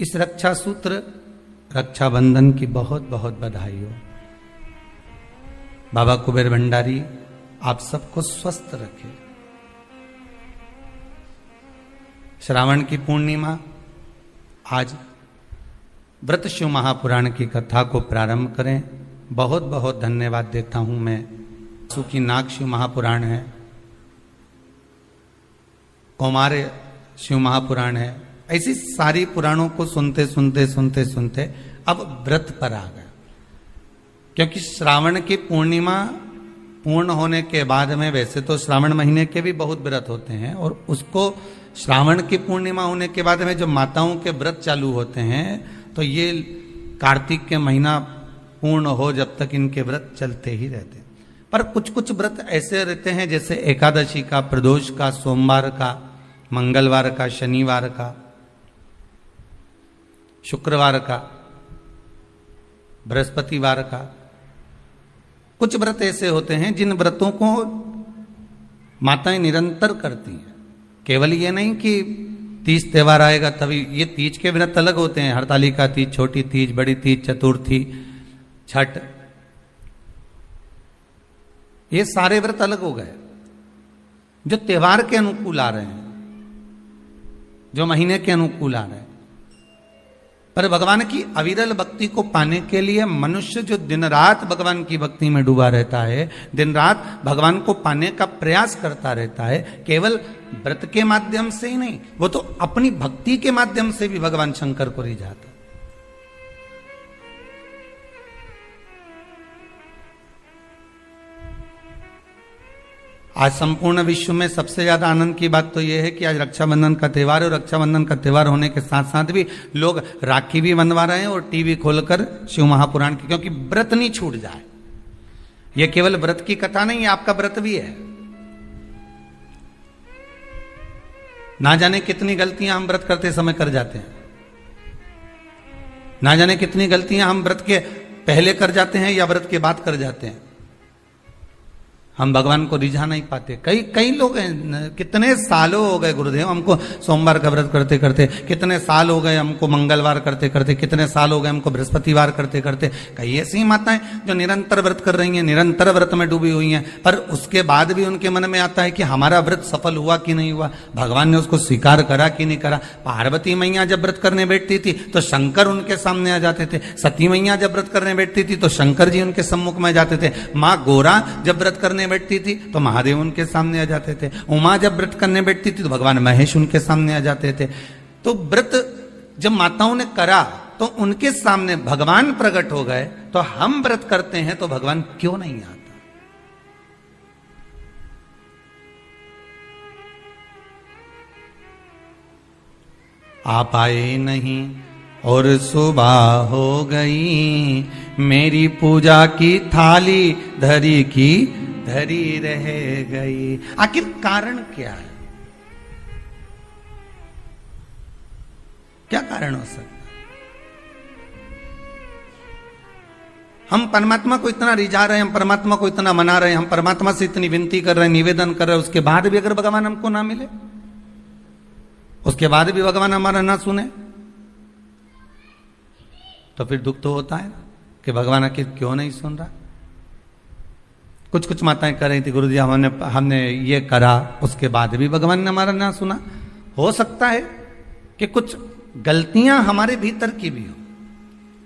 इस रक्षा सूत्र रक्षाबंधन की बहुत बहुत बधाई हो। बाबा कुबेर भंडारी आप सबको स्वस्थ रखे। श्रावण की पूर्णिमा, आज व्रत शिव महापुराण की कथा को प्रारंभ करें। बहुत बहुत धन्यवाद देता हूं मैं। सुखी नाग शिव महापुराण है, कौमार्य शिव महापुराण है, ऐसी सारी पुराणों को सुनते सुनते सुनते सुनते अब व्रत पर आ गया। क्योंकि श्रावण की पूर्णिमा पूर्ण होने के बाद में, वैसे तो श्रावण महीने के भी बहुत व्रत होते हैं, और उसको श्रावण की पूर्णिमा होने के बाद में जो माताओं के व्रत चालू होते हैं, तो ये कार्तिक के महीना पूर्ण हो जब तक इनके व्रत चलते ही रहते हैं। पर कुछ कुछ व्रत ऐसे रहते हैं, जैसे एकादशी का, प्रदोष का, सोमवार का, मंगलवार का, शनिवार का, शुक्रवार का, बृहस्पतिवार का। कुछ व्रत ऐसे होते हैं जिन व्रतों को माताएं निरंतर करती हैं। केवल ये नहीं कि तीज त्योहार आएगा तभी, ये तीज के व्रत अलग होते हैं। हरतालिका तीज, छोटी तीज, बड़ी तीज, चतुर्थी, छठ, ये सारे व्रत अलग हो गए जो त्योहार के अनुकूल आ रहे हैं, जो महीने के अनुकूल आ रहे हैं। पर भगवान की अविरल भक्ति को पाने के लिए मनुष्य जो दिन रात भगवान की भक्ति में डूबा रहता है, दिन रात भगवान को पाने का प्रयास करता रहता है, केवल व्रत के माध्यम से ही नहीं, वो तो अपनी भक्ति के माध्यम से भी भगवान शंकर को रिझाता। आज संपूर्ण विश्व में सबसे ज्यादा आनंद की बात तो यह है कि आज रक्षाबंधन का त्यौहार है, और रक्षाबंधन का त्यौहार होने के साथ साथ भी लोग राखी भी बंधवा रहे हैं और टीवी खोलकर शिव महापुराण की, क्योंकि व्रत नहीं छूट जाए। यह केवल व्रत की कथा नहीं है, आपका व्रत भी है। ना जाने कितनी गलतियां हम व्रत करते समय कर जाते हैं, ना जाने कितनी गलतियां हम व्रत के पहले कर जाते हैं या व्रत के बाद कर जाते हैं। हम भगवान को रिझा नहीं पाते। कई लोग हैं, कितने सालों हो गए गुरुदेव हमको सोमवार का व्रत करते करते, कितने साल हो गए हमको मंगलवार करते करते, कितने साल हो गए हमको बृहस्पतिवार करते करते। कई ऐसी माताएं जो निरंतर व्रत कर रही हैं, निरंतर व्रत में डूबी हुई हैं, पर उसके बाद भी उनके मन में आता है कि हमारा व्रत सफल हुआ कि नहीं हुआ, भगवान ने उसको स्वीकार करा कि नहीं करा। पार्वती मैया जब व्रत करने बैठती थी तो शंकर उनके सामने आ जाते थे। सती मैया जब व्रत करने बैठती थी तो शंकर जी उनके सम्मुख में जाते थे। माँ गोरा जब व्रत करने बैठती थी तो महादेव उनके सामने आ जाते थे। उमा जब व्रत करने बैठती थी तो भगवान महेश उनके सामने आ जाते थे। तो व्रत जब माताओं ने करा तो उनके सामने भगवान प्रकट हो गए। तो हम व्रत करते हैं तो भगवान क्यों नहीं आता? आप आए नहीं और सुबह हो गई, मेरी पूजा की थाली धरी की धरी रह गई। आखिर कारण क्या है? क्या कारण हो सकता? हम परमात्मा को इतना रिझा रहे हैं, हम परमात्मा को इतना मना रहे हैं, हम परमात्मा से इतनी विनती कर रहे हैं, निवेदन कर रहे हैं, उसके बाद भी अगर भगवान हमको ना मिले, उसके बाद भी भगवान हमारा ना सुने, तो फिर दुख तो होता है ना कि भगवान आखिर क्यों नहीं सुन रहा। कुछ कुछ माताएं कर रही थी, गुरु जी हमने ये करा, उसके बाद भी भगवान ने हमारा ना सुना। हो सकता है कि कुछ गलतियां हमारे भीतर की भी हो।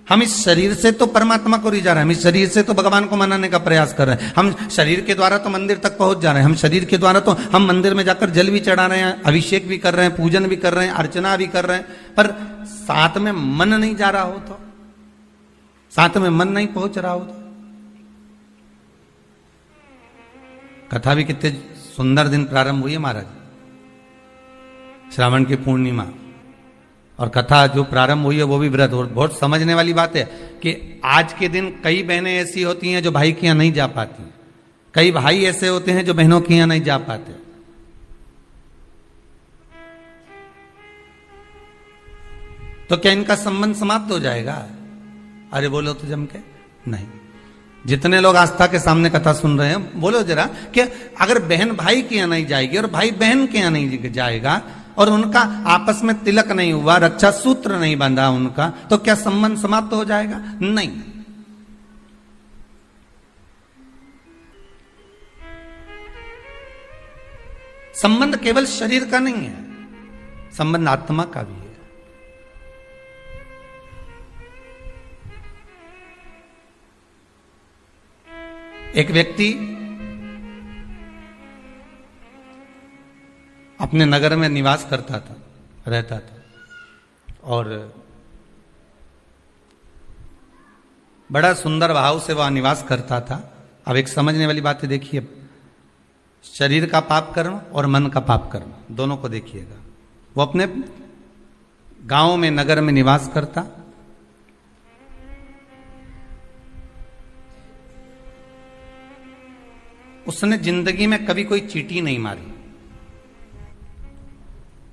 हम इस शरीर से तो परमात्मा को रिझा रहे हैं, हम इस शरीर से तो भगवान को मनाने का प्रयास कर रहे हैं, हम शरीर के द्वारा तो मंदिर तक पहुंच जा रहे हैं, हम शरीर के द्वारा तो हम मंदिर में जाकर जल भी चढ़ा रहे हैं, अभिषेक भी कर रहे हैं, पूजन भी कर रहे हैं, अर्चना भी कर रहे हैं, पर साथ में मन नहीं जा रहा हो, तो साथ में मन नहीं पहुंच रहा हो। कथा भी कितने सुंदर दिन प्रारंभ हुई है महाराज, श्रावण की पूर्णिमा, और कथा जो प्रारंभ हुई है वो भी व्रत। और बहुत समझने वाली बात है कि आज के दिन कई बहनें ऐसी होती हैं जो भाई के यहां नहीं जा पाती, कई भाई ऐसे होते हैं जो बहनों के यहां नहीं जा पाते। तो क्या इनका संबंध समाप्त हो जाएगा? अरे बोलो तो जम के नहीं। जितने लोग आस्था के सामने कथा सुन रहे हैं, बोलो जरा कि अगर बहन भाई के यहां नहीं जाएगी और भाई बहन के यहां नहीं जाएगा और उनका आपस में तिलक नहीं हुआ, रक्षा सूत्र नहीं बंधा उनका, तो क्या संबंध समाप्त हो जाएगा? नहीं। संबंध केवल शरीर का नहीं है, संबंध आत्मा का भी है। एक व्यक्ति अपने नगर में निवास करता था, रहता था, और बड़ा सुंदर भाव से वह निवास करता था। अब एक समझने वाली बात है, देखिए, शरीर का पाप कर्म और मन का पाप कर्म दोनों को देखिएगा। वो अपने गांव में, नगर में निवास करता, उसने जिंदगी में कभी कोई चींटी नहीं मारी,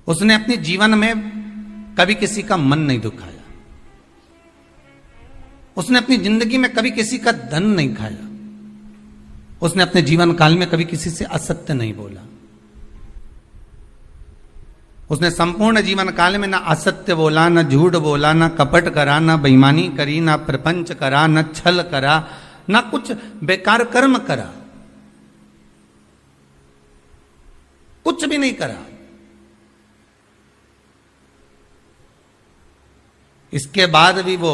उसने अपने जीवन में कभी किसी का मन नहीं दुखाया, उसने अपनी जिंदगी में कभी किसी का धन नहीं खाया, उसने अपने जीवन काल में कभी किसी से असत्य नहीं बोला। उसने संपूर्ण जीवन काल में ना असत्य बोला, ना झूठ बोला, ना कपट करा, ना बेईमानी करी, ना प्रपंच करा, ना छल करा, ना कुछ बेकार कर्म करा, कुछ भी नहीं करा। इसके बाद भी वो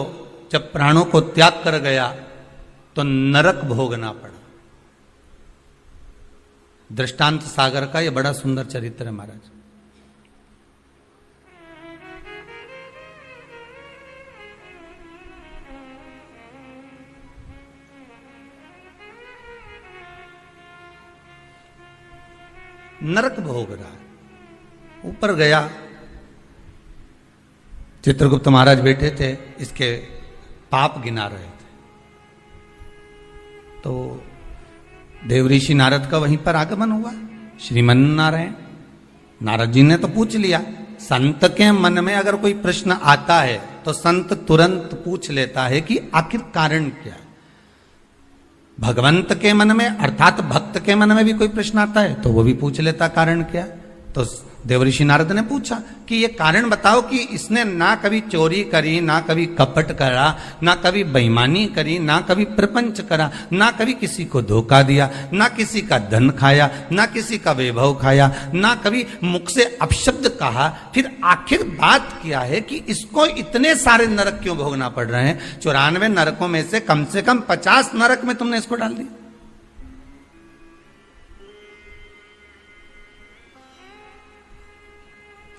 जब प्राणों को त्याग कर गया तो नरक भोगना पड़ा। दृष्टांत सागर का यह बड़ा सुंदर चरित्र है महाराज। नरक भोग रहा है। ऊपर गया, चित्रगुप्त महाराज बैठे थे, इसके पाप गिना रहे थे, तो देवऋषि नारद का वहीं पर आगमन हुआ। श्रीमन नारायण, नारद जी ने तो पूछ लिया। संत के मन में अगर कोई प्रश्न आता है तो संत तुरंत पूछ लेता है कि आखिर कारण क्या है। भगवंत के मन में, अर्थात भक्त के मन में भी कोई प्रश्न आता है तो वो भी पूछ लेता कारण क्या। तो देवऋषि नारद ने पूछा कि ये कारण बताओ कि इसने ना कभी चोरी करी, ना कभी कपट करा, ना कभी बेईमानी करी, ना कभी प्रपंच करा, ना कभी किसी को धोखा दिया, ना किसी का धन खाया, ना किसी का वैभव खाया, ना कभी मुख से अपशब्द कहा, फिर आखिर बात क्या है कि इसको इतने सारे नरक क्यों भोगना पड़ रहे हैं? 94 नरकों में से कम 50 नरक में तुमने इसको डाल दिया।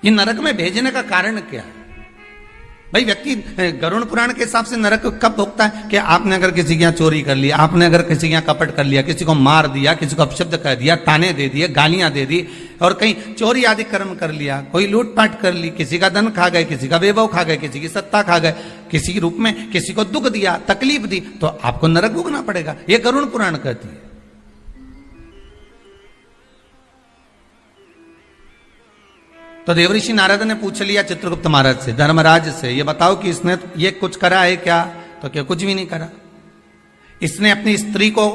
ये नरक में भेजने का कारण क्या है? भाई व्यक्ति गरुड़ पुराण के हिसाब से नरक कब भोगता है कि आपने अगर किसी के यहाँ चोरी कर लिया, आपने अगर किसी के यहाँ कपट कर लिया, किसी को मार दिया, किसी को अपशब्द कह दिया, ताने दे दिए, गालियां दे दी, और कहीं चोरी आदि कर्म कर लिया, कोई लूटपाट कर ली, किसी का धन खा गए, किसी का वैभव खा गए, किसी की सत्ता खा गए, किसी के रूप में किसी को दुख दिया, तकलीफ दी, तो आपको नरक भोगना पड़ेगा। ये गरुड़ पुराण कहती है। तो देवऋषि नारद ने पूछ लिया चित्रगुप्त महाराज से, धर्मराज से, ये बताओ कि इसने ये कुछ करा है क्या? तो क्या कुछ भी नहीं करा। इसने अपनी स्त्री को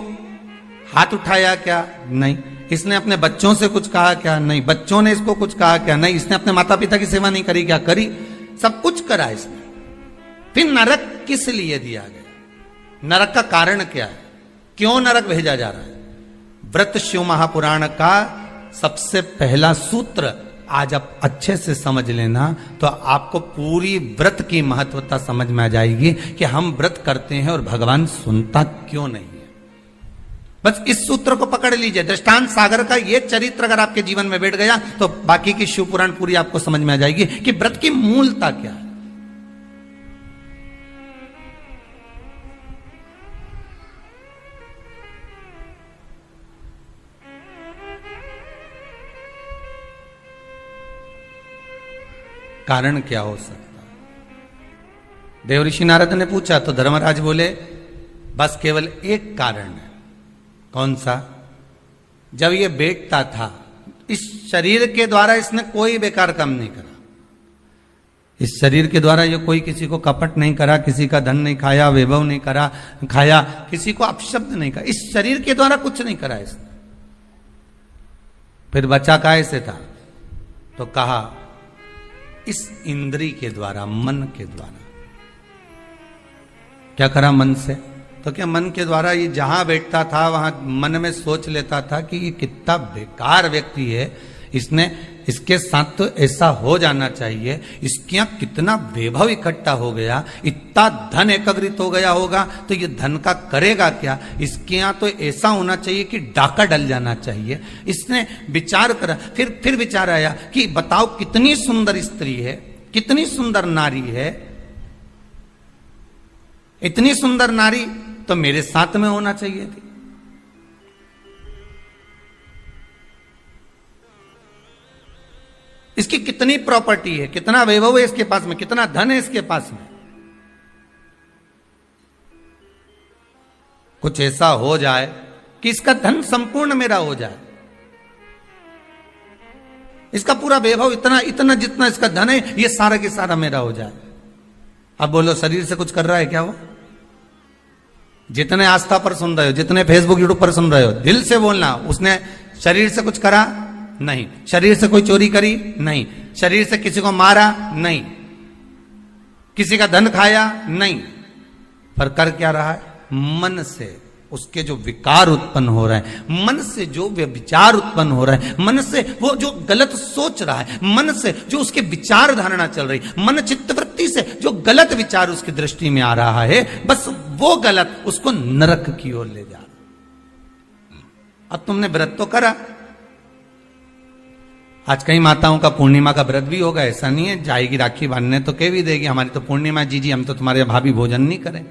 हाथ उठाया क्या? नहीं। इसने अपने बच्चों से कुछ कहा क्या? नहीं। बच्चों ने इसको कुछ कहा क्या? नहीं। इसने अपने माता पिता की सेवा नहीं करी क्या? करी। सब कुछ करा इसने। फिर नरक किस लिए दिया गया? नरक का कारण क्या है? क्यों नरक भेजा जा रहा है? व्रत शिव महापुराण का सबसे पहला सूत्र आज आप अच्छे से समझ लेना तो आपको पूरी व्रत की महत्वता समझ में आ जाएगी कि हम व्रत करते हैं और भगवान सुनता क्यों नहीं है। बस इस सूत्र को पकड़ लीजिए। दृष्टांत सागर का ये चरित्र अगर आपके जीवन में बैठ गया तो बाकी की शिव पुराण पूरी आपको समझ में आ जाएगी कि व्रत की मूलता क्या है। कारण क्या हो सकता है? देवऋषि नारद ने पूछा तो धर्मराज बोले बस केवल एक कारण है। कौन सा? जब ये बैठता था इस शरीर के द्वारा इसने कोई बेकार काम नहीं करा। इस शरीर के द्वारा ये कोई किसी को कपट नहीं करा, किसी का धन नहीं खाया, वैभव नहीं करा खाया, किसी को अपशब्द नहीं करा। इस शरीर के द्वारा कुछ नहीं करा इसने। फिर बचा काहे से था? तो कहा इस इंद्री के द्वारा, मन के द्वारा। क्या करा मन से? तो क्या मन के द्वारा ये जहां बैठता था वहां मन में सोच लेता था कि ये कितना बेकार व्यक्ति है, इसने, इसके साथ तो ऐसा हो जाना चाहिए, इसके यहां कितना वैभव इकट्ठा हो गया, इतना धन एकत्रित हो गया होगा, तो ये धन का करेगा क्या, इसके यहां तो ऐसा होना चाहिए कि डाका डल जाना चाहिए। इसने विचार करा, फिर विचार आया कि बताओ कितनी सुंदर स्त्री है, कितनी सुंदर नारी है, इतनी सुंदर नारी तो मेरे साथ में होना चाहिए थी। इसकी कितनी प्रॉपर्टी है, कितना वैभव है इसके पास में, कितना धन है इसके पास में, कुछ ऐसा हो जाए कि इसका धन संपूर्ण मेरा हो जाए, इसका पूरा वैभव, इतना जितना इसका धन है ये सारा के सारा मेरा हो जाए। अब बोलो शरीर से कुछ कर रहा है क्या वो? जितने आस्था पर सुन रहे हो, जितने फेसबुक यूट्यूब पर सुन रहे हो, दिल से बोलना, उसने शरीर से कुछ करा? नहीं। शरीर से कोई चोरी करी? नहीं। शरीर से किसी को मारा? नहीं। किसी का धन खाया? नहीं। पर कर क्या रहा है? मन से उसके जो विकार उत्पन्न हो रहा है, मन से जो विचार उत्पन्न हो रहा है, मन से वो जो गलत सोच रहा है, मन से जो उसके विचार धारणा चल रही, मन चित्तवृत्ति से जो गलत विचार उसकी दृष्टि में आ रहा है, बस वो गलत उसको नरक की ओर ले जा रहा। अब तुमने व्रत तो करा, आज कई माताओं का पूर्णिमा का व्रत भी होगा, ऐसा नहीं है, जाएगी राखी बांधने तो कह भी देगी हमारी तो पूर्णिमा, जी हम तो तुम्हारे भाभी भोजन नहीं करें।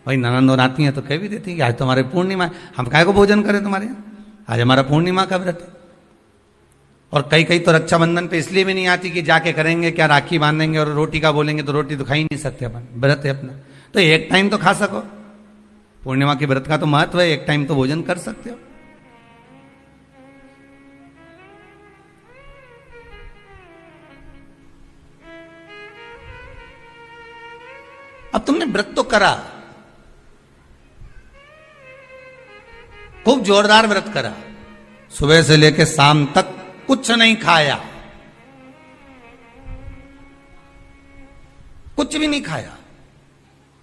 भाई ननंद और आती हैं तो कह भी देती हैं आज तो हमारे पूर्णिमा है, हम काहे को भोजन करें तुम्हारे यहाँ, आज हमारा पूर्णिमा का व्रत है। और कई तो रक्षाबंधन पे इसलिए भी नहीं आती कि जाके करेंगे क्या, राखी बांधेंगे और रोटी का बोलेंगे तो रोटी तो खा ही नहीं सकते अपन, व्रत है अपना, तो एक टाइम तो खा सको। पूर्णिमा के व्रत का तो महत्व है, एक टाइम तो भोजन कर सकते हो। अब तुमने व्रत तो करा, खूब जोरदार व्रत करा, सुबह से लेकर शाम तक कुछ नहीं खाया, कुछ भी नहीं खाया,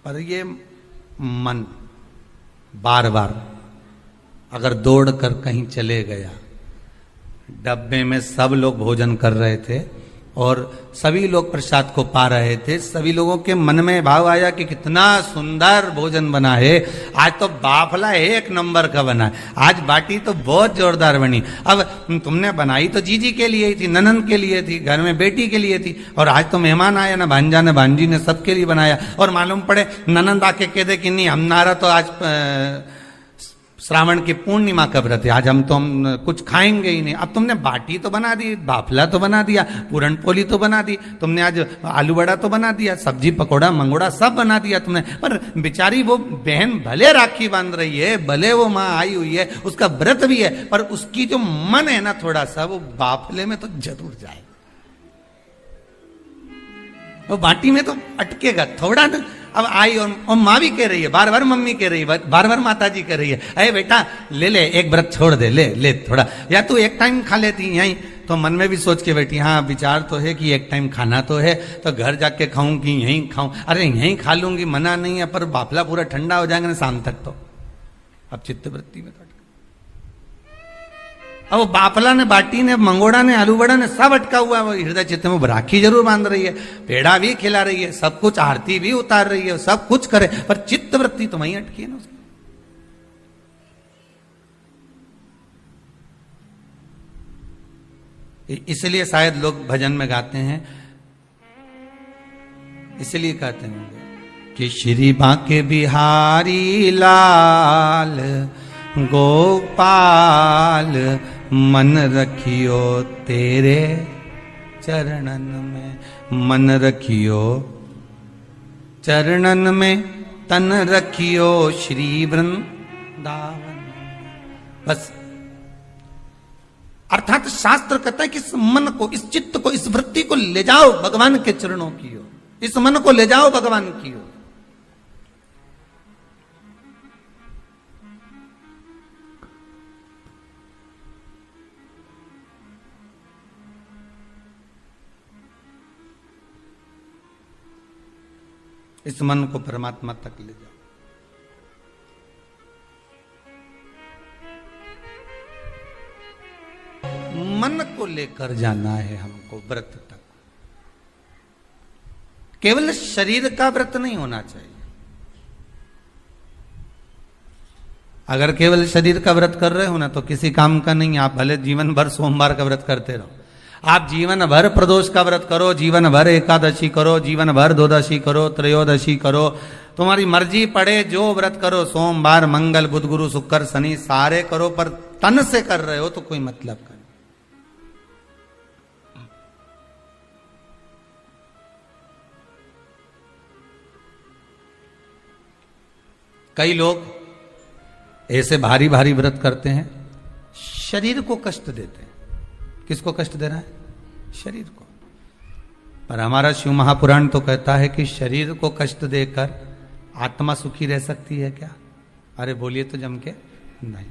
पर ये मन बार बार अगर दौड़ कर कहीं चले गया, डब्बे में सब लोग भोजन कर रहे थे और सभी लोग प्रसाद को पा रहे थे, सभी लोगों के मन में भाव आया कि कितना सुंदर भोजन बना है, आज तो बाफला एक नंबर का बना है, आज बाटी तो बहुत जोरदार बनी। अब तुमने बनाई तो जीजी के लिए थी, ननंद के लिए थी, घर में बेटी के लिए थी, और आज तो मेहमान आया ना, भांजा ने भांजी ने सबके लिए बनाया, और मालूम पड़े ननंद आके कह दे कि नहीं हमारा तो आज श्रावण की पूर्णिमा का व्रत है, आज हम कुछ खाएंगे ही नहीं। अब तुमने बाटी तो बना दी, बाफला तो बना दिया, पूरण पोली तो बना दी, तुमने आज आलू बड़ा तो बना दिया, सब्जी पकौड़ा मंगोड़ा सब बना दिया तुमने, पर बेचारी वो बहन भले राखी बांध रही है, भले वो माँ आई हुई है, उसका व्रत भी है, पर उसकी जो मन है ना थोड़ा सा वो बाफले में तो जरूर जाए, वो बाटी में तो अटकेगा थोड़ा ना। अब आई और माँ भी कह रही है, बार बार मम्मी कह रही है, बार बार माता जी कह रही है, अरे बेटा ले एक व्रत छोड़ दे, ले थोड़ा, या तू एक टाइम खा लेती यहीं, तो मन में भी सोच के बैठी, हाँ विचार तो है कि एक टाइम खाना तो है, तो घर जाके खाऊंगी यहीं खाऊं, अरे यहीं खा लूंगी मना नहीं है, पर बाफला पूरा ठंडा हो जाएगा ना शाम तक तो। अब चित्तवृत्ति में अब बाफला ने, बाटी ने, मंगोड़ा ने, आलू बड़ा ने सब अटका हुआ है, वो हृदय चित्त में राखी जरूर बांध रही है, पेड़ा भी खिला रही है, सब कुछ आरती भी उतार रही है, सब कुछ करे, पर चित्त वृत्ति तो वहीं अटकी है ना उसकी। इसलिए शायद लोग भजन में गाते हैं, इसलिए कहते हैं कि श्री बांके बिहारी लाल गोपाल मन रखियो तेरे चरणन में, मन रखियो चरणन में, तन रखियो श्री वृंदावन। बस अर्थात शास्त्र कहता है कि इस मन को, इस चित्त को, इस वृत्ति को ले जाओ भगवान के चरणों की ओर, इस मन को ले जाओ भगवान की ओर। इस मन को परमात्मा तक ले जाओ। मन को लेकर जाना है हमको व्रत तक। केवल शरीर का व्रत नहीं होना चाहिए। अगर केवल शरीर का व्रत कर रहे हो ना तो किसी काम का नहीं। आप भले जीवन भर सोमवार का व्रत करते रहो, आप जीवन भर प्रदोष का व्रत करो, जीवन भर एकादशी करो, जीवन भर द्वादशी करो, त्रयोदशी करो, तुम्हारी मर्जी पड़े जो व्रत करो, सोमवार मंगल बुध गुरु शुक्र शनि सारे करो, पर तन से कर रहे हो तो कोई मतलब का नहीं। कई लोग ऐसे भारी भारी व्रत करते हैं, शरीर को कष्ट देते हैं। किसको कष्ट दे रहा है? शरीर को। पर हमारा शिव महापुराण तो कहता है कि शरीर को कष्ट देकर आत्मा सुखी रह सकती है क्या? अरे बोलिए तो जम के नहीं।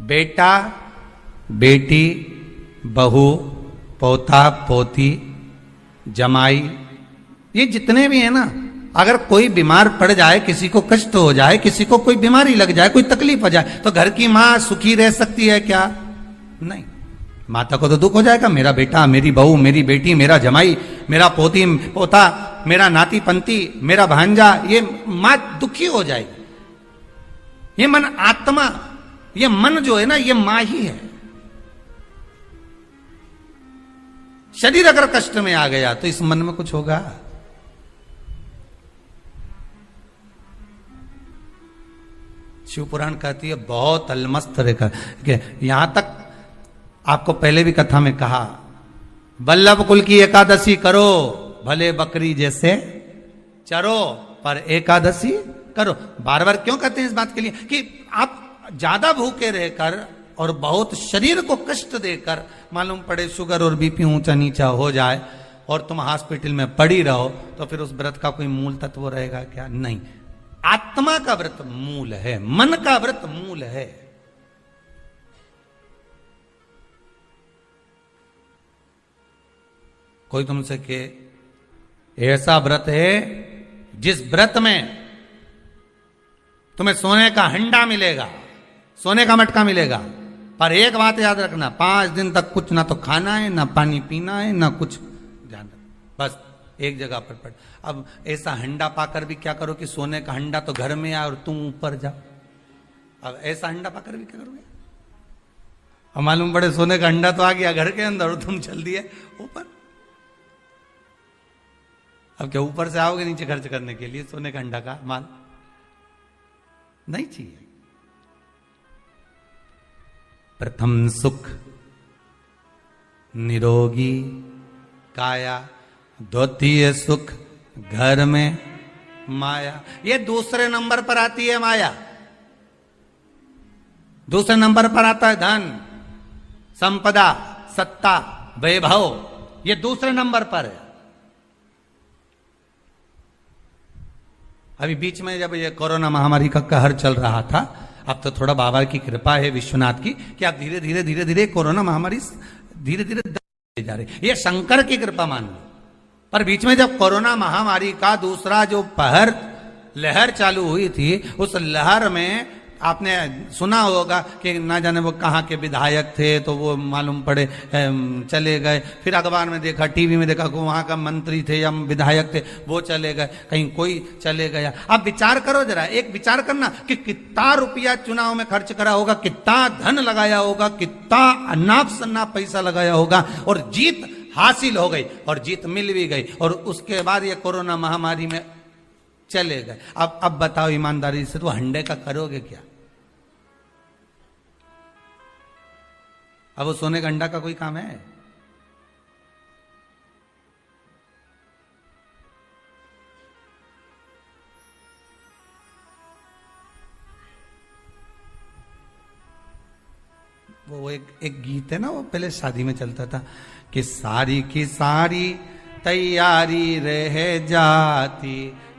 बेटा बेटी बहू पोता पोती जमाई ये जितने भी है ना, अगर कोई बीमार पड़ जाए, किसी को कष्ट हो जाए, किसी को कोई बीमारी लग जाए, कोई तकलीफ हो जाए, तो घर की मां सुखी रह सकती है क्या? नहीं। माता को तो दुख हो जाएगा, मेरा बेटा मेरी बहू मेरी बेटी मेरा जमाई मेरा पोती पोता मेरा नाती पंती मेरा भांजा, ये मां दुखी हो जाएगी। ये मन आत्मा, ये मन जो है ना, ये मां ही है। शरीर अगर कष्ट में आ गया तो इस मन में कुछ होगा? शिव पुराण कहती है बहुत अलमस्त रेखा। यहां तक आपको पहले भी कथा में कहा, वल्लभ कुल की एकादशी करो, भले बकरी जैसे चरो, पर एकादशी करो। बार बार क्यों कहते हैं इस बात के लिए कि आप ज्यादा भूखे रहकर और बहुत शरीर को कष्ट देकर, मालूम पड़े शुगर और बीपी ऊंचा नीचा हो जाए और तुम हॉस्पिटल में पड़ी रहो, तो फिर उस व्रत का कोई मूल तत्व रहेगा क्या? नहीं। आत्मा का व्रत मूल है, मन का व्रत मूल है। कोई तुमसे के ऐसा व्रत है जिस व्रत में तुम्हें सोने का हंडा मिलेगा, सोने का मटका मिलेगा, पर एक बात याद रखना, 5 दिन तक कुछ ना तो खाना है, ना पानी पीना है, ना कुछ ध्यान, बस एक जगह पर पड़। अब ऐसा हंडा पाकर भी क्या करो कि सोने का हंडा तो घर में आए और तुम ऊपर जाओ। अब ऐसा हंडा पाकर भी क्या करोगे? अब मालूम पड़े सोने का हंडा तो आ गया घर के अंदर और तुम चल दिए ऊपर। अब क्या ऊपर से आओगे नीचे खर्च करने के लिए सोने का हंडा का माल? नहीं चाहिए। प्रथम सुख निरोगी काया, द्वितीय सुख घर में माया। ये दूसरे नंबर पर आती है माया। दूसरे नंबर पर आता है धन, संपदा, सत्ता, वैभव, ये दूसरे नंबर पर है। अभी बीच में जब ये कोरोना महामारी का कहर चल रहा था, अब तो थोड़ा बाबा की कृपा है विश्वनाथ की कि आप धीरे धीरे धीरे धीरे कोरोना महामारी धीरे धीरे जा रही। ये शंकर की कृपा मान लो। पर बीच में जब कोरोना महामारी का दूसरा जो लहर चालू हुई थी, उस लहर में आपने सुना होगा कि ना जाने वो कहाँ के विधायक थे, तो वो मालूम पड़े चले गए। फिर अखबार में देखा, टीवी में देखा कि वहाँ का मंत्री थे या विधायक थे, वो चले गए, कहीं कोई चले गया। अब विचार करो जरा, एक विचार करना कि कितना रुपया चुनाव में खर्च करा होगा, कितना धन लगाया होगा, कितना अनाप शनाप पैसा लगाया होगा, और जीत हासिल हो गई और जीत मिल भी गई, और उसके बाद ये कोरोना महामारी में चले गए। अब बताओ ईमानदारी से, तो हंडे का करोगे क्या? अब वो सोने का अंडा का कोई काम है? वो एक गीत है ना, वो पहले शादी में चलता था कि सारी की सारी तैयारी रह जाती,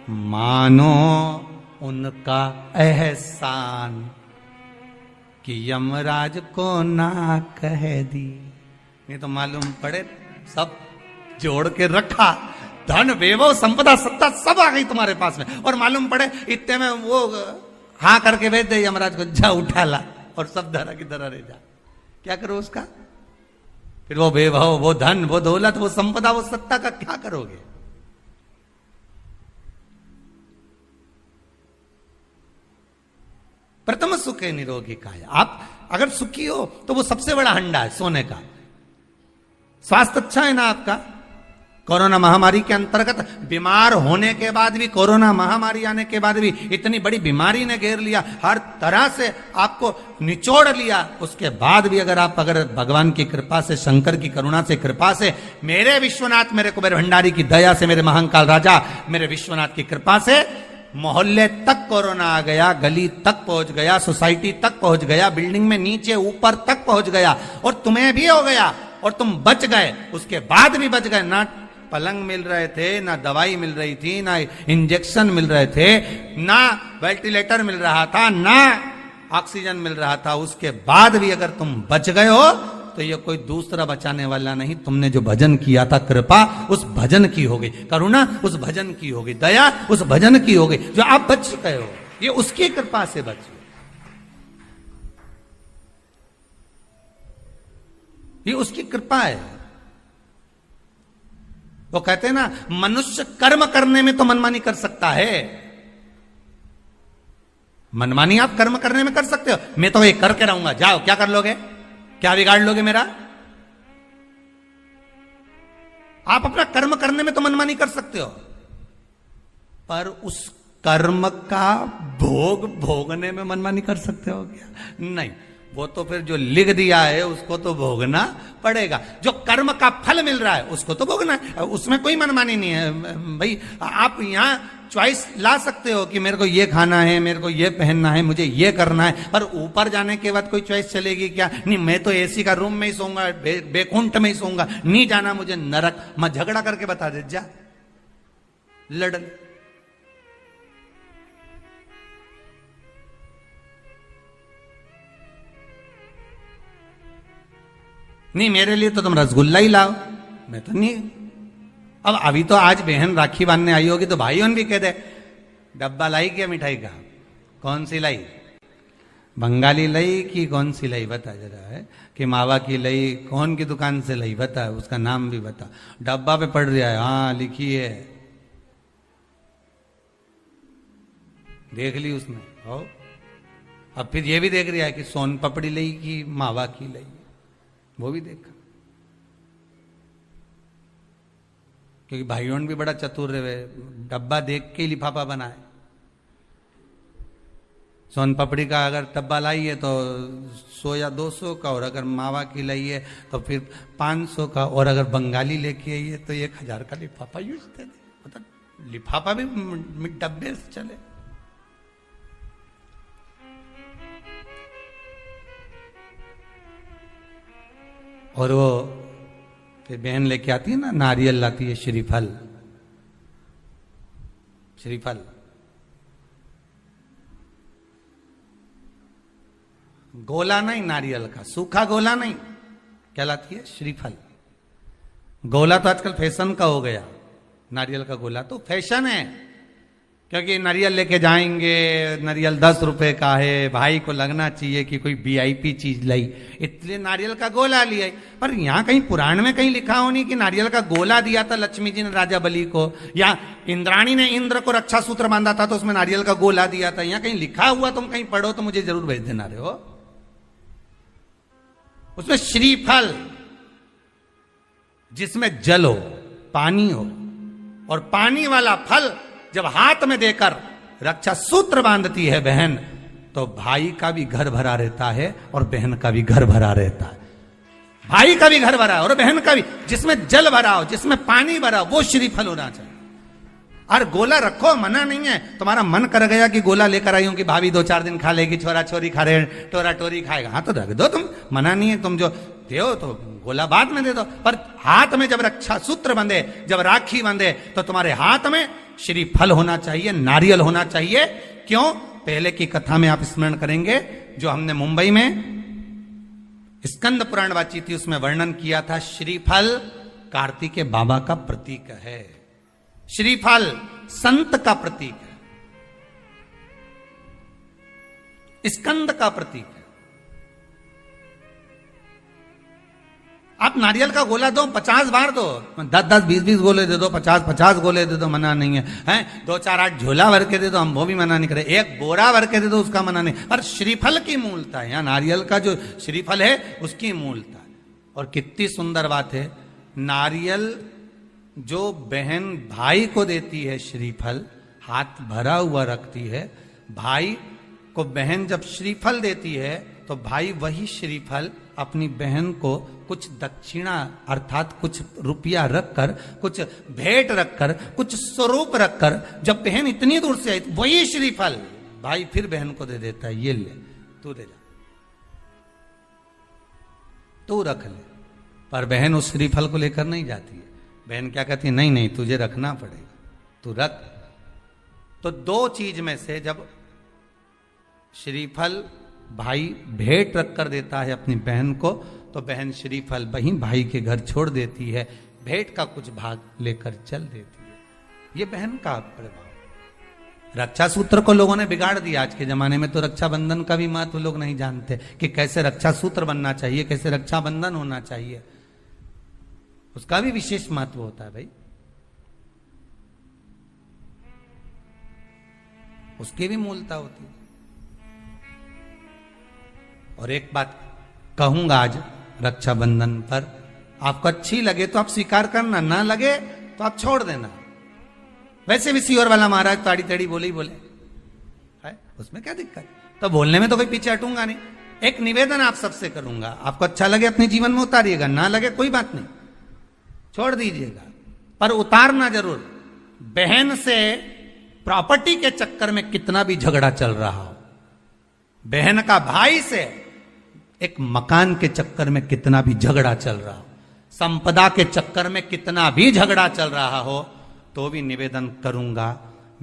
मानो उनका एहसान कि यमराज को ना कह दी। नहीं तो मालूम पड़े सब जोड़ के रखा, धन वैभव संपदा सत्ता सब आ गई तुम्हारे पास में, और मालूम पड़े इतने में वो हाँ करके भेज दे यमराज को, जा उठा ला और सब धरा की तरह रह जा, क्या करो उसका? फिर वो वैभव, वो धन, वो दौलत, वो संपदा, वो सत्ता का क्या करोगे? प्रथम सुखे निरोगी काया। आप अगर सुखी हो तो वो सबसे बड़ा हंडा है सोने का। स्वास्थ्य अच्छा है ना आपका? कोरोना महामारी के अंतर्गत बीमार होने के बाद भी, कोरोना महामारी आने के बाद भी, इतनी बड़ी बीमारी ने घेर लिया, हर तरह से आपको निचोड़ लिया, उसके बाद भी अगर आप भगवान की कृपा से, शंकर की करुणा से, कृपा से, मेरे विश्वनाथ, मेरे कुबेर भंडारी की दया से, मेरे महाकाल राजा, मेरे विश्वनाथ की कृपा से मोहल्ले तक कोरोना आ गया, गली तक पहुंच गया, सोसाइटी तक पहुंच गया, बिल्डिंग में नीचे ऊपर तक पहुंच गया, और तुम्हें भी हो गया और तुम बच गए, उसके बाद भी बच गए। ना पलंग मिल रहे थे, ना दवाई मिल रही थी, ना इंजेक्शन मिल रहे थे, ना वेंटिलेटर मिल रहा था, ना ऑक्सीजन मिल रहा था, उसके बाद भी अगर तुम बच गए हो तो ये कोई दूसरा बचाने वाला नहीं, तुमने जो भजन किया था, कृपा उस भजन की हो गई, करुणा उस भजन की हो गई, दया उस भजन की हो गई, जो आप बच गए हो, ये उसकी कृपा से बच गए, ये उसकी कृपा है। वो कहते हैं ना, मनुष्य कर्म करने में तो मनमानी कर सकता है। मनमानी आप कर्म करने में कर सकते हो, मैं तो ये करके रहूंगा, जाओ, क्या कर लोगे, क्या बिगाड़ लोगे मेरा? आप अपना कर्म करने में तो मनमानी कर सकते हो, पर उस कर्म का भोग भोगने में मनमानी कर सकते हो क्या? नहीं, वो तो फिर जो लिख दिया है उसको तो भोगना पड़ेगा, जो कर्म का फल मिल रहा है उसको तो भोगना है, उसमें कोई मनमानी नहीं है भाई। आप यहां चॉइस ला सकते हो कि मेरे को ये खाना है, मेरे को ये पहनना है, मुझे ये करना है, पर ऊपर जाने के बाद कोई चॉइस चलेगी क्या? नहीं, मैं तो एसी का रूम में ही सोऊंगा, बेकुंठ में ही सोऊंगा, नहीं जाना मुझे नरक, मैं झगड़ा करके बता दे, जा लड़। नहीं, मेरे लिए तो तुम रसगुल्ला ही लाओ, मैं तो नहीं। अब अभी तो आज बहन राखी बांधने आई होगी तो भाइयों भी कह दे, डब्बा लाई क्या मिठाई का, कौन सी लाई, बंगाली लाई कि कौन सी लाई, बता जरा, है कि मावा की लाई, कौन की दुकान से लाई, बता, उसका नाम भी बता। डब्बा पे पड़ रहा है, हाँ लिखी है, देख ली उसने। हो, अब फिर ये भी देख रहा है कि सोन पपड़ी लाई कि मावा की लाई, वो भी देखा, क्योंकि भाइयों भी बड़ा चतुर रहे, डब्बा देख के लिफाफा बनाए। सोन पपड़ी का अगर डब्बा लाई है तो 100 या 200 का, और अगर मावा की लाई है तो फिर 500 का, और अगर बंगाली लेके आई है तो 1000 का लिफाफा यूज दे दे, मतलब लिफाफा भी डब्बे से चले। और वो फिर बहन लेके आती है ना, नारियल लाती है, श्रीफल, श्रीफल, गोला नहीं नारियल का, सूखा गोला नहीं, क्या लाती है, श्रीफल। गोला तो आजकल फैशन का हो गया, नारियल का गोला तो फैशन है, क्योंकि नारियल लेके जाएंगे, नारियल 10 रुपए का है, भाई को लगना चाहिए कि कोई वीआईपी चीज लाई, इसलिए नारियल का गोला लिया। पर यहां कहीं पुराण में कहीं लिखा हो नहीं कि नारियल का गोला दिया था लक्ष्मी जी ने राजा बलि को, या इंद्राणी ने इंद्र को रक्षा सूत्र बांधा था तो उसमें नारियल का गोला दिया था, यहां कहीं लिखा हुआ, तुम कहीं पढ़ो तो मुझे जरूर भेज देना रहे हो। उसमें श्रीफल, जिसमें जल हो, पानी हो, और पानी वाला फल जब हाथ में देकर रक्षा सूत्र बांधती है बहन, तो भाई का भी घर भरा रहता है और बहन का भी घर भरा रहता है। भाई का भी घर भरा और बहन का भी, जिसमें जल भरा हो, जिसमें पानी भरा हो, वो श्रीफल होना चाहिए। और गोला रखो, मना नहीं है, तुम्हारा मन कर गया कि गोला लेकर आई हूं कि भाभी 2-4 दिन खा लेगी, छोरा छोरी खा रहे, टोरा टोरी खाएगा, हाँ तो रख दो, तुम, मना नहीं है, तुम जो दो तो गोला बाद में दे दो, पर हाथ में जब रक्षा सूत्र बंधे, जब राखी बंधे, तो तुम्हारे हाथ में श्रीफल होना चाहिए, नारियल होना चाहिए। क्यों? पहले की कथा में आप स्मरण करेंगे, जो हमने मुंबई में स्कंद पुराण वाची थी, उसमें वर्णन किया था, श्रीफल कार्तिक बाबा का प्रतीक है। श्रीफल संत का प्रतीक है, स्कंद का प्रतीक है। आप नारियल का गोला दो 50 बार दो, 10-10, 20-20 गोले दे दो, 50-50 गोले दे दो, मना नहीं है, हैं 2-4-8 झोला भर के दे दो, हम वो भी मना नहीं करे, एक बोरा भर के दे दो, उसका मना नहीं। पर श्रीफल की मूलता है, यहाँ नारियल का जो श्रीफल है उसकी मूलता है। और कितनी सुंदर बात है, नारियल जो बहन भाई को देती है श्रीफल, हाथ भरा हुआ रखती है, भाई को बहन जब श्रीफल देती है तो भाई वही श्रीफल अपनी बहन को कुछ दक्षिणा अर्थात कुछ रुपया रखकर, कुछ भेंट रखकर, कुछ स्वरूप रखकर, जब बहन इतनी दूर से आई वही श्रीफल भाई फिर बहन को दे देता है, ये ले तू दे जा, तू रख ले। पर बहन उस श्रीफल को लेकर नहीं जाती है, बहन क्या कहती है, नहीं नहीं तुझे रखना पड़ेगा, तू रख। तो दो चीज में से जब श्रीफल भाई भेंट रख कर देता है अपनी बहन को, तो बहन श्रीफल वहीं भाई के घर छोड़ देती है, भेंट का कुछ भाग लेकर चल देती है। ये बहन का प्रभाव। रक्षा सूत्र को लोगों ने बिगाड़ दिया आज के जमाने में, तो रक्षाबंधन का भी महत्व लोग नहीं जानते कि कैसे रक्षा सूत्र बनना चाहिए, कैसे रक्षाबंधन होना चाहिए, उसका भी विशेष महत्व होता है भाई, उसकी भी मूलता होती है। और एक बात कहूंगा आज रक्षाबंधन पर, आपको अच्छी लगे तो आप स्वीकार करना, ना लगे तो आप छोड़ देना। वैसे भी सीवर वाला महाराज ताड़ी ताड़ी बोले ही बोले है, उसमें क्या दिक्कत, तो बोलने में तो कोई पीछे हटूंगा नहीं। एक निवेदन आप सबसे करूंगा, आपको अच्छा लगे अपने जीवन में उतारिएगा, ना लगे कोई बात नहीं, छोड़ दीजिएगा, पर उतारना जरूर। बहन से प्रॉपर्टी के चक्कर में कितना भी झगड़ा चल रहा हो, बहन का भाई से एक मकान के चक्कर में कितना भी झगड़ा चल रहा हो, संपदा के चक्कर में कितना भी झगड़ा चल रहा हो, तो भी निवेदन करूंगा,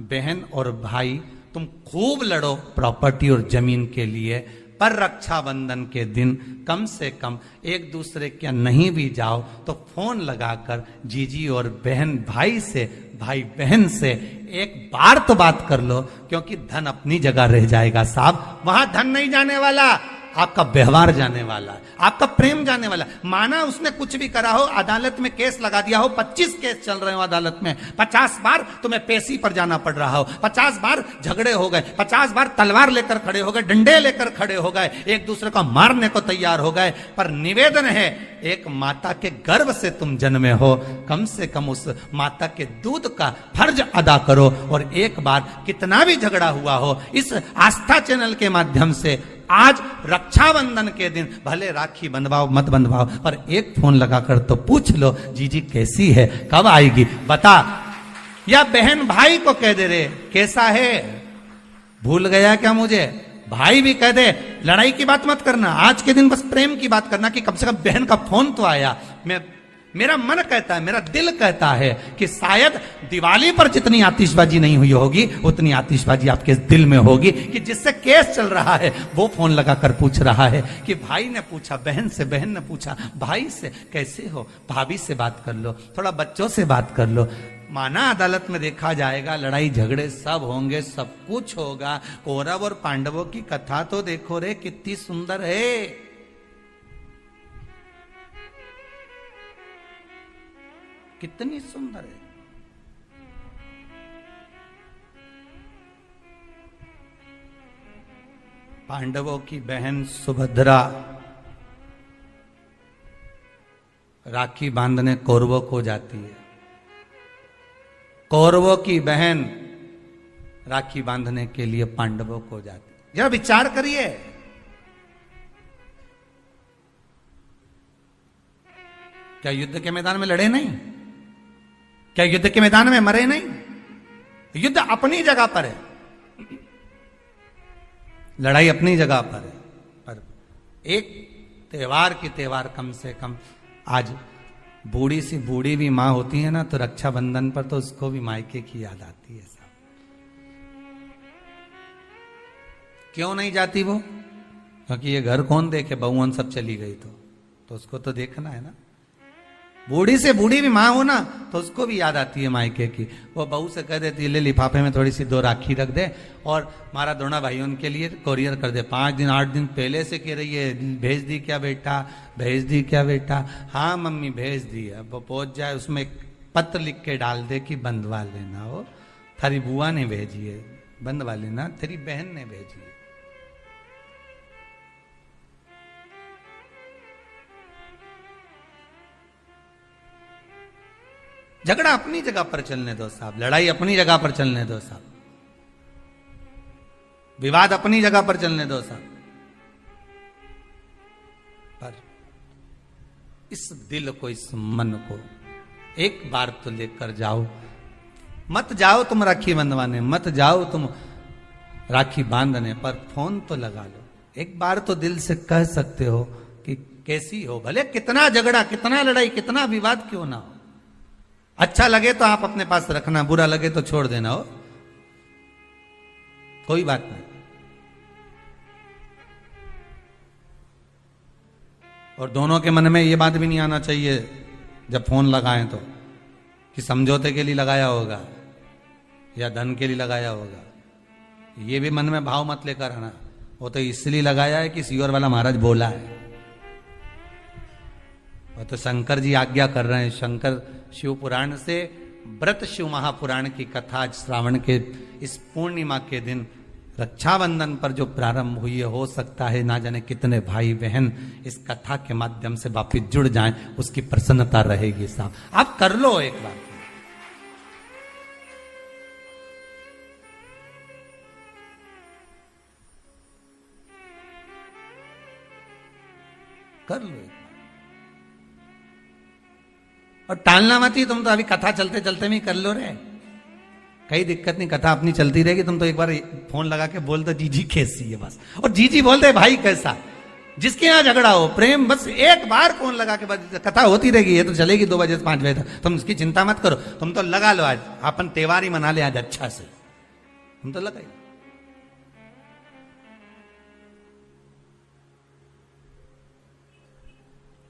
बहन और भाई तुम खूब लड़ो प्रॉपर्टी और जमीन के लिए, पर रक्षाबंधन के दिन कम से कम एक दूसरे के नहीं भी जाओ तो फोन लगाकर जीजी और बहन भाई से, भाई बहन से एक बार तो बात कर लो, क्योंकि धन अपनी जगह रह जाएगा साहब, वहां धन नहीं जाने वाला, आपका व्यवहार जाने वाला है, आपका प्रेम जाने वाला। माना उसने कुछ भी करा हो, अदालत में केस लगा दिया हो, 25 केस चल रहे हो अदालत में, 50 बार तुम्हें पेशी पर जाना पड़ रहा हो, 50 बार झगड़े हो गए, 50 बार तलवार लेकर खड़े हो गए, डंडे लेकर खड़े हो गए, एक दूसरे को मारने को तैयार हो गए, पर निवेदन है, एक माता के गर्भ से तुम जन्मे हो, कम से कम उस माता के दूध का फर्ज अदा करो। और एक बार कितना भी झगड़ा हुआ हो, इस आस्था चैनल के माध्यम से आज रक्षाबंधन के दिन भले राखी बंधवाओ मत बंधवाओ, पर एक फोन लगाकर तो पूछ लो, जीजी कैसी है, कब आएगी बता, या बहन भाई को कह दे रे कैसा है, भूल गया क्या मुझे, भाई भी कह दे, लड़ाई की बात मत करना, आज के दिन बस प्रेम की बात करना, कि कम से कम बहन का फोन तो आया। मेरा मन कहता है, मेरा दिल कहता है कि शायद दिवाली पर जितनी आतिशबाजी नहीं हुई होगी, उतनी आतिशबाजी आपके दिल में होगी, कि जिससे केस चल रहा है वो फोन लगाकर पूछ रहा है कि भाई ने पूछा बहन से, बहन ने पूछा भाई से, कैसे हो, भाभी से बात कर लो, थोड़ा बच्चों से बात कर लो। माना अदालत में देखा जाएगा, लड़ाई झगड़े सब होंगे, सब कुछ होगा, कौरव और पांडवों की कथा तो देखो रे कितनी सुंदर है, कितनी सुंदर है। पांडवों की बहन सुभद्रा राखी बांधने कौरवों को जाती है, कौरवों की बहन राखी बांधने के लिए पांडवों को जाती है। जरा विचार करिए, क्या युद्ध के मैदान में लड़े नहीं, क्या युद्ध के मैदान में मरे नहीं, युद्ध अपनी जगह पर है, लड़ाई अपनी जगह पर है, पर एक त्योहार की त्योहार कम से कम, आज बूढ़ी सी बूढ़ी भी माँ होती है ना, तो रक्षाबंधन पर तो उसको भी मायके की याद आती है सब। क्यों नहीं जाती वो, क्योंकि ये घर कौन देखे, बहुवन सब चली गई तो उसको तो देखना है ना। बूढ़ी से बूढ़ी भी माँ हो ना तो उसको भी याद आती है मायके की। वो बहू से कह देती है ले लिफाफे में थोड़ी सी 2 राखी रख दे और हमारा दोनों भाई उनके लिए कोरियर कर दे। 5 दिन 8 दिन पहले से कह रही है भेज दी क्या बेटा, भेज दी क्या बेटा। हाँ मम्मी भेज दी। अब वो पहुंच जाए उसमें एक पत्र लिख के डाल दे कि बंधवा लेना, हो थारी बुआ ने भेजी है, बंधवा लेना, तेरी बहन ने भेजी है। झगड़ा अपनी जगह पर चलने दो साहब, लड़ाई अपनी जगह पर चलने दो साहब, विवाद अपनी जगह पर चलने दो साहब, पर इस दिल को, इस मन को एक बार तो लेकर जाओ। मत जाओ तुम राखी बंधवाने, मत जाओ तुम राखी बांधने, पर फोन तो लगा लो। एक बार तो दिल से कह सकते हो कि कैसी हो, भले कितना झगड़ा, कितना लड़ाई, कितना विवाद क्यों ना हो। अच्छा लगे तो आप अपने पास रखना, बुरा लगे तो छोड़ देना, हो कोई बात नहीं। और दोनों के मन में ये बात भी नहीं आना चाहिए जब फोन लगाएं तो कि समझौते के लिए लगाया होगा या धन के लिए लगाया होगा। ये भी मन में भाव मत लेकर आना, वो तो इसलिए लगाया है कि सीवर वाला महाराज बोला है। वो तो शंकर जी आज्ञा कर रहे हैं। शंकर शिव पुराण से व्रत शिव महापुराण की कथा आज श्रावण के इस पूर्णिमा के दिन रक्षाबंधन पर जो प्रारंभ हुई है, हो सकता है ना जाने कितने भाई बहन इस कथा के माध्यम से वापिस जुड़ जाएं, उसकी प्रसन्नता रहेगी साहब। आप कर लो एक बार, कर लो एक बार। और टालना मत ही, तुम तो अभी कथा चलते चलते में कर लो रे, कई दिक्कत नहीं, कथा अपनी चलती रहेगी। तुम तो एक बार फोन लगा के बोल दो जीजी कैसी है बस, और जीजी बोल दे भाई कैसा। जिसके यहाँ झगड़ा हो प्रेम, बस एक बार फोन लगा के बाद कथा होती रहेगी। ये तो चलेगी 2 बजे से 5 बजे तक, तुम इसकी चिंता मत करो। तुम तो लगा लो, आज अपन त्योहार ही मना ले आज अच्छा से, तुम तो लगाई।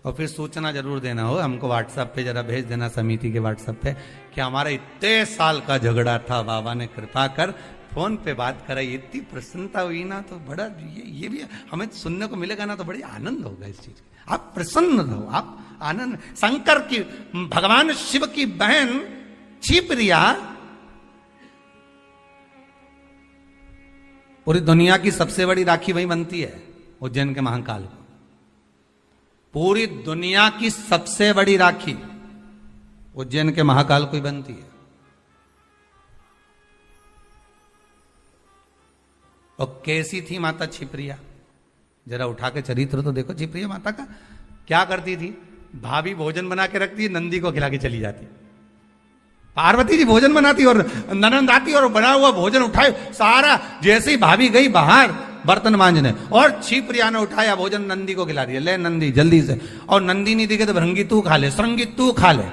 और फिर सूचना जरूर देना हो हमको, व्हाट्सएप पे जरा भेज देना, समिति के व्हाट्सएप पे, कि हमारा इतने साल का झगड़ा था, बाबा ने कृपा कर फोन पे बात कराई, इतनी प्रसन्नता हुई ना। तो बड़ा ये भी हमें सुनने को मिलेगा ना, तो बड़ी आनंद होगा इस चीज। आप प्रसन्न रहो, आप आनंद। शंकर की, भगवान शिव की बहन छिप्रिया पूरी दुनिया की सबसे बड़ी राखी वही बनती है, उज्जैन के महाकाल को। पूरी दुनिया की सबसे बड़ी राखी उज्जैन के महाकाल को ही बनती है। और कैसी थी माता छिप्रिया, जरा उठा के चरित्र तो देखो छिप्रिया माता का। क्या करती थी, भाभी भोजन बना के रखती, नंदी को खिला के चली जाती। पार्वती जी भोजन बनाती और ननंद आती और बना हुआ भोजन उठाए सारा। जैसे ही भाभी गई बाहर बर्तन मांजने, और छिप्रिया ने उठाया भोजन नंदी को खिला दिया, ले नंदी जल्दी से। और नंदी नहीं दिखे तो भृंगी तू खा ले, श्रृंगी तू खा ले।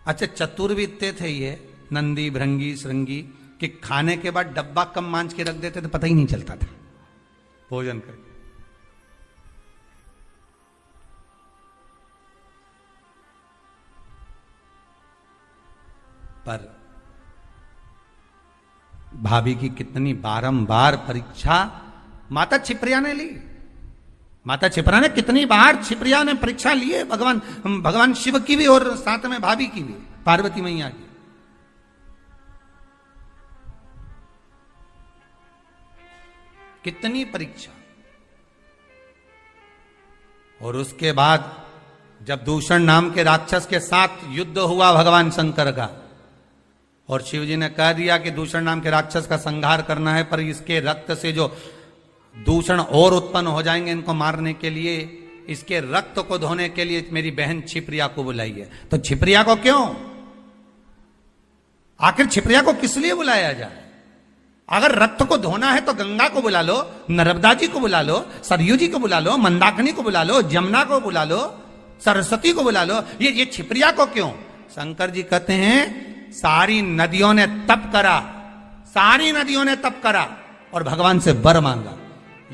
अच्छा चतुर भी इतने थे ये नंदी भृंगी श्रृंगी कि खाने के बाद डब्बा कम मांझ के रख देते तो पता ही नहीं चलता था भोजन करके। पर भाभी की कितनी बारंबार परीक्षा माता छिप्रिया ने ली। माता छिप्रिया ने कितनी बार छिप्रिया ने परीक्षा ली है, भगवान शिव की भी और साथ में भाभी की भी, पार्वती मैया की। कितनी परीक्षा। और उसके बाद जब दूषण नाम के राक्षस के साथ युद्ध हुआ भगवान शंकर का, और शिव जी ने कह दिया कि दूषण नाम के राक्षस का संहार करना है, पर इसके रक्त से जो दूषण और उत्पन्न हो जाएंगे इनको मारने के लिए, इसके रक्त को धोने के लिए मेरी बहन छिप्रिया को बुलाइए। तो छिप्रिया को क्यों, आखिर छिप्रिया को किस लिए बुलाया जाए? अगर रक्त को धोना है तो गंगा को बुला लो, नर्मदा जी को बुला लो, सरयू जी को बुला लो, मंदाकिनी को बुला लो, जमुना को बुला लो, सरस्वती को बुला लो, ये छिप्रिया को क्यों? शंकर जी कहते हैं सारी नदियों ने तप करा, सारी नदियों ने तप करा और भगवान से वर मांगा।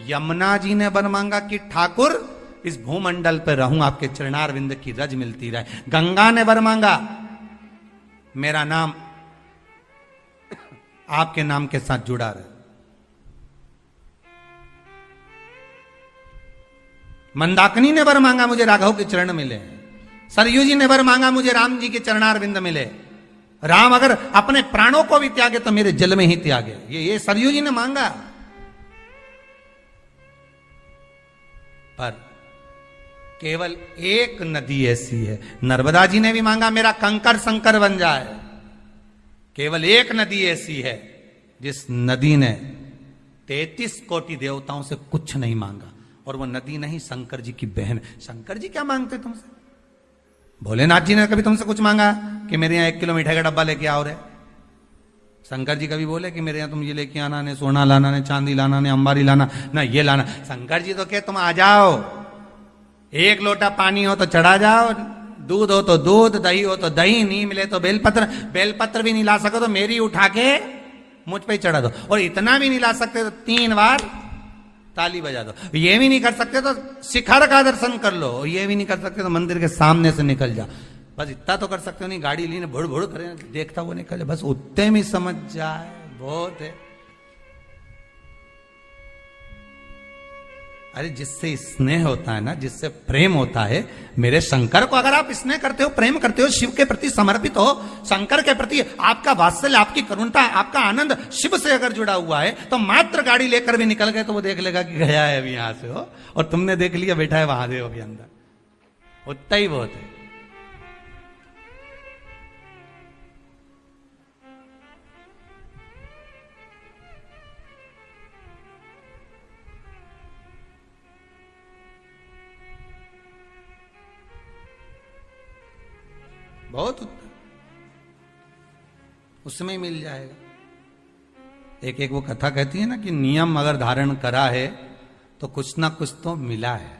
यमुना जी ने वर मांगा कि ठाकुर इस भूमंडल पर रहूं, आपके चरणार विंद की रज मिलती रहे। गंगा ने वर मांगा, मेरा नाम आपके नाम के साथ जुड़ा रहे। मंदाकिनी ने वर मांगा, मुझे राघव के चरण मिले। सरयू जी ने वर मांगा, मुझे राम जी के चरणार विंद मिले। राम अगर अपने प्राणों को भी त्यागे तो मेरे जल में ही त्यागे, ये सरयू जी ने मांगा। पर केवल एक नदी ऐसी है, नर्मदा जी ने भी मांगा मेरा कंकर संकर बन जाए। केवल एक नदी ऐसी है जिस नदी ने 33 कोटि देवताओं से कुछ नहीं मांगा, और वो नदी नहीं, शंकर जी की बहन। शंकर जी क्या मांगते तुमसे? भोलेनाथ जी ने कभी तुमसे कुछ मांगा कि मेरे यहाँ 1 किलो मिठाई का डब्बा लेके आओ रे? शंकर जी कभी बोले कि मेरे यहाँ तुम ये लेके आना, ने सोना लाना, ने चांदी लाना, ने अंबारी लाना, ना ये लाना? शंकर जी तो कहे तुम आ जाओ, 1 लोटा पानी हो तो चढ़ा जाओ, दूध हो तो दूध, दही हो तो दही, नहीं मिले तो बेलपत्र, बेलपत्र भी नहीं ला सको तो मेरी उठा के मुझ पे चढ़ा दो, और इतना भी नहीं ला सकते तो 3 बार ताली बजा दो। ये भी नहीं कर सकते तो शिखर का दर्शन कर लो, ये भी नहीं कर सकते तो मंदिर के सामने से निकल जाओ। बस इतना तो कर सकते हो, नहीं गाड़ी ली भुड़ भुड़ करे, देखता वो निकल जाए, बस उतने में समझ जाए, बहुत है। अरे जिससे स्नेह होता है ना, जिससे प्रेम होता है, मेरे शंकर को अगर आप स्नेह करते हो, प्रेम करते हो, शिव के प्रति समर्पित हो, शंकर के प्रति आपका वात्सल्य, आपकी करुणता, आपका आनंद शिव से अगर जुड़ा हुआ है, तो मात्र गाड़ी लेकर भी निकल गए तो वो देख लेगा कि गया है अभी यहां से हो, और तुमने देख लिया बैठा है महादेव अभी अंदर, उतना ही बहुत है। बहुत उसमें मिल जाएगा। एक वो कथा कहती है ना कि नियम अगर धारण करा है तो कुछ ना कुछ तो मिला है।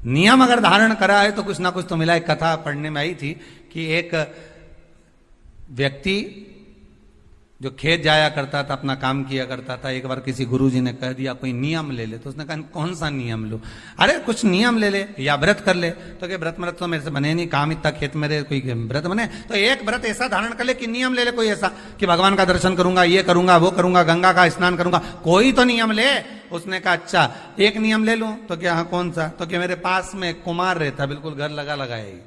नियम अगर धारण करा है तो कुछ ना कुछ तो मिला है। कथा पढ़ने में आई थी कि एक व्यक्ति जो खेत जाया करता था, अपना काम किया करता था, एक बार किसी गुरुजी ने कह दिया कोई नियम ले ले, तो उसने कहा कौन सा नियम लो? अरे कुछ नियम ले ले या व्रत कर ले। तो कि व्रत तो मेरे से बने नहीं, काम इतना खेत मेरे, कोई व्रत बने? तो एक व्रत ऐसा धारण कर ले कि नियम ले ले कोई ऐसा कि भगवान का दर्शन करूंगा, ये करूंगा, वो करूंगा, गंगा का स्नान करूंगा, कोई तो नियम ले। उसने कहा अच्छा एक नियम ले लूं। तो क्या हाँ कौन सा? तो क्या मेरे पास में कुमार रहता, बिल्कुल घर लगा लगाए,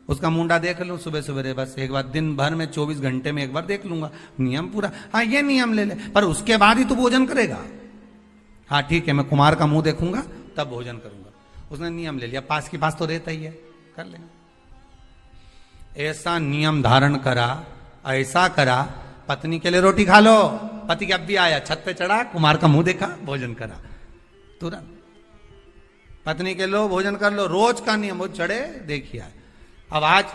उसका मुंडा देख लूं सुबह सुबह, बस एक बार दिन भर में 24 घंटे में एक बार देख लूंगा, नियम पूरा। हाँ ये नियम ले ले, पर उसके बाद ही तू भोजन करेगा। हाँ ठीक है, मैं कुमार का मुंह देखूंगा तब भोजन करूंगा। उसने नियम ले लिया, पास की पास तो रहता ही है, कर लेंगे। ऐसा नियम धारण करा, ऐसा करा, पत्नी के लिए रोटी खा लो, पति के अब भी आया, छत पे चढ़ा, कुमार का मुंह देखा, भोजन करा तुरंत। पत्नी के लो भोजन कर लो, रोज का नियम। वो चढ़े देखिए, अब आज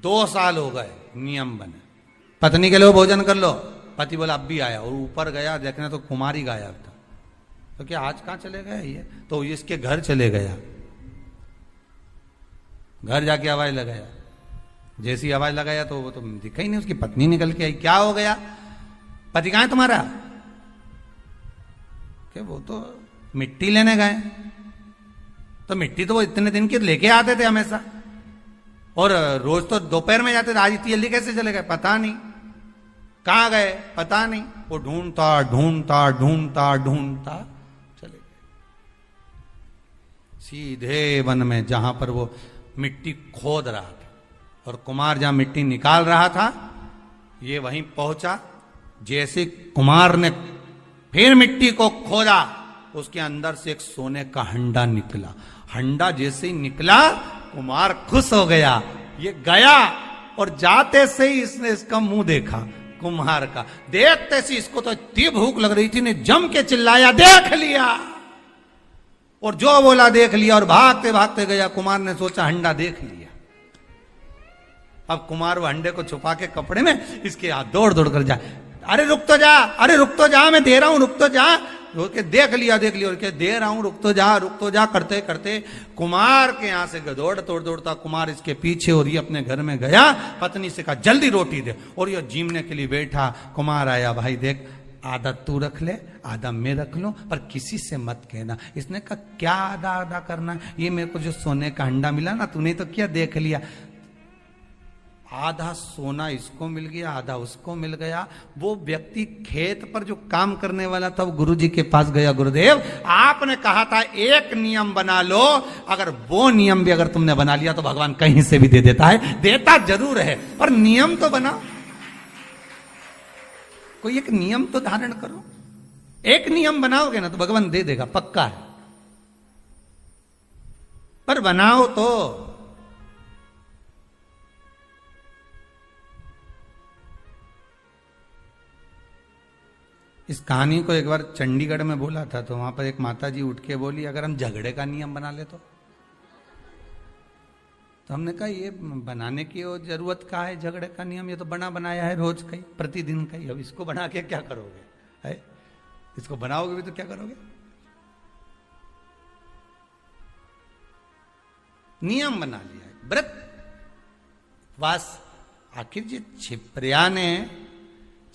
2 साल हो गए नियम बने, पत्नी के लिए भोजन कर लो, पति बोला अब भी आया, और ऊपर गया देखने तो कुमार ही गायब था। तो क्या आज कहां चले गए ये? तो इसके घर चले गया, घर जाके आवाज लगाया, जैसी आवाज लगाया तो वो तो दिखा ही नहीं, उसकी पत्नी निकल के आई। क्या हो गया? पति कहां है तुम्हारा? क्या वो तो मिट्टी लेने गए। तो मिट्टी तो वो इतने दिन की लेके आते थे हमेशा, और रोज तो दोपहर में जाते थे, आज इतनी जल्दी कैसे चले गए? पता नहीं कहां गए, पता नहीं। वो ढूंढता ढूंढता ढूंढता ढूंढता चले गए सीधे वन में, जहां पर वो मिट्टी खोद रहा था, और कुमार जहां मिट्टी निकाल रहा था, ये वहीं पहुंचा। जैसे कुमार ने फिर मिट्टी को खोदा, उसके अंदर से एक सोने का हंडा निकला। हंडा जैसे ही निकला, कुमार खुश हो गया, ये गया, और जाते से ही इसने इसका मुंह देखा कुम्हार का। देखते से इसको तो इतनी भूख लग रही थी, ने जम के चिल्लाया देख लिया, और जो बोला देख लिया, और भागते भागते गया। कुमार ने सोचा हंडा देख लिया, अब कुमार वो हंडे को छुपा के कपड़े में इसके हाथ दौड़ दौड़ कर जाए, अरे रुक तो जा, अरे रुक तो जा, मैं दे रहा हूं, रुक तो जा। के देख लिया और के दे रहा हूं, रुक तो जा करते करते कुमार के यहां से दौड़ता कुमार इसके पीछे, और ये अपने घर में गया, पत्नी से कहा जल्दी रोटी दे, और ये जीमने के लिए बैठा। कुमार आया, भाई देख आधा तू रख ले, आधा मैं रख लूं, पर किसी से मत कहना। इसने कहा क्या आधा आधा करना, ये मेरे को जो सोने का अंडा मिला ना, तूने तो क्या देख लिया, आधा सोना इसको मिल गया, आधा उसको मिल गया। वो व्यक्ति खेत पर जो काम करने वाला था, वो गुरुजी के पास गया, गुरुदेव आपने कहा था एक नियम बना लो, अगर वो नियम भी अगर तुमने बना लिया तो भगवान कहीं से भी दे देता है। देता जरूर है, पर नियम तो बनाओ, कोई एक नियम तो धारण करो। एक नियम बनाओगे ना तो भगवान दे देगा, पक्का है, पर बनाओ तो। इस कहानी को एक बार चंडीगढ़ में बोला था, तो वहां पर एक माता जी उठ के बोली, अगर हम झगड़े का नियम बना ले तो हमने कहा ये बनाने की जरूरत का है झगड़े का नियम, ये तो बना बनाया है रोज का ही, प्रतिदिन का ही, अब इसको बना के क्या करोगे, है इसको बनाओगे भी तो क्या करोगे। नियम बना लिया है, व्रत वास। आखिर जी छिप्रिया ने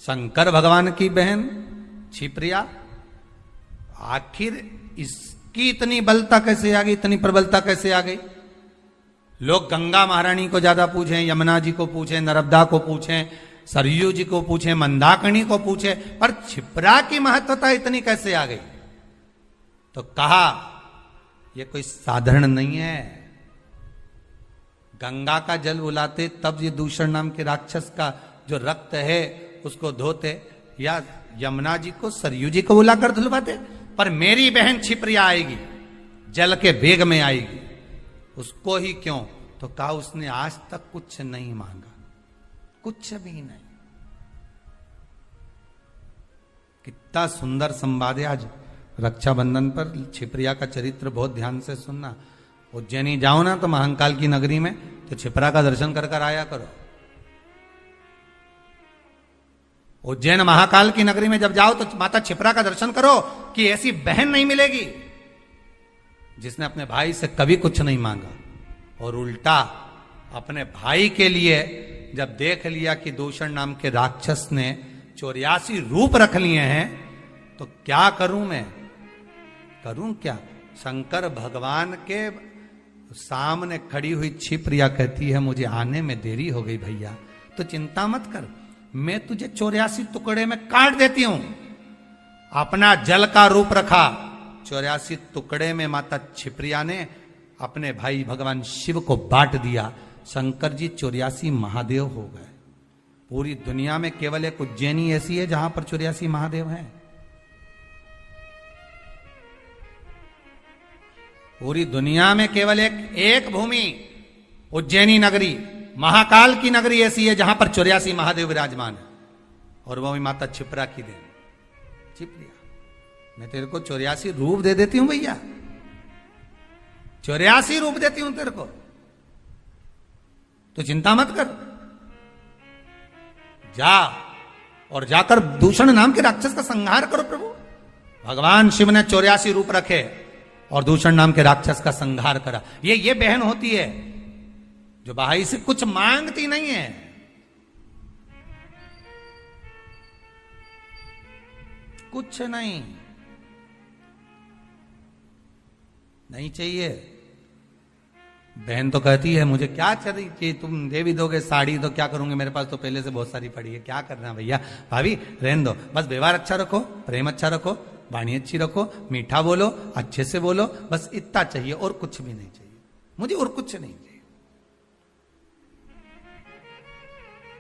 शंकर भगवान की बहन छिप्रिया, आखिर इसकी इतनी बलता कैसे आ गई, इतनी प्रबलता कैसे आ गई। लोग गंगा महारानी को ज्यादा पूछें, यमुना जी को पूछें, नर्मदा को पूछें, सरयू जी को पूछें, मंदाकिनी को पूछें, पर छिप्रा की महत्वता इतनी कैसे आ गई। तो कहा ये कोई साधारण नहीं है। गंगा का जल बुलाते तब ये दूषण नाम के राक्षस का जो रक्त है उसको धोते, या यमुना जी को सरयू जी को बुलाकर धुलवाते, पर मेरी बहन छिप्रिया आएगी, जल के वेग में आएगी, उसको ही क्यों। तो कहा उसने आज तक कुछ नहीं मांगा, कुछ भी नहीं। कितना सुंदर संवाद है। आज रक्षाबंधन पर छिप्रिया का चरित्र बहुत ध्यान से सुनना। उज्जैनी जाओ ना तो महाकाल की नगरी में, तो छिप्रा का दर्शन कर कर आया करो। उज्जैन महाकाल की नगरी में जब जाओ तो माता छिप्रा का दर्शन करो, कि ऐसी बहन नहीं मिलेगी जिसने अपने भाई से कभी कुछ नहीं मांगा, और उल्टा अपने भाई के लिए जब देख लिया कि दूषण नाम के राक्षस ने 84 रूप रख लिए हैं, तो क्या करूं मैं, करूं क्या। शंकर भगवान के सामने खड़ी हुई छिप्रिया कहती है मुझे आने में देरी हो गई भैया, तो चिंता मत कर, मैं तुझे 84 टुकड़े में काट देती हूं। अपना जल का रूप रखा, 84 टुकड़े में माता छिप्रिया ने अपने भाई भगवान शिव को बांट दिया। शंकर जी 84 महादेव हो गए। पूरी दुनिया में केवल एक उज्जैनी ऐसी है जहां पर 84 महादेव हैं। पूरी दुनिया में केवल एक भूमि उज्जैनी नगरी, महाकाल की नगरी ऐसी है जहां पर 84 महादेव विराजमान है, और वो भी माता छिप्रा की देन। छिप्रिया, मैं तेरे को 84 रूप दे देती हूं भैया, 84 रूप देती हूं तेरे को, तो चिंता मत कर, जा और जाकर दूषण नाम के राक्षस का संहार करो। प्रभु भगवान शिव ने 84 रूप रखे और दूषण नाम के राक्षस का संहार करा। ये बहन होती है जो भाई से कुछ मांगती नहीं है। कुछ नहीं चाहिए। बहन तो कहती है मुझे क्या चाहिए, तुम दे भी दोगे साड़ी तो क्या करूंगे, मेरे पास तो पहले से बहुत सारी पड़ी है, क्या करना भैया। भाभी रहने दो, बस व्यवहार अच्छा रखो, प्रेम अच्छा रखो, वाणी अच्छी रखो, मीठा बोलो, अच्छे से बोलो, बस इतना चाहिए और कुछ भी नहीं चाहिए मुझे, और कुछ नहीं चाहिए।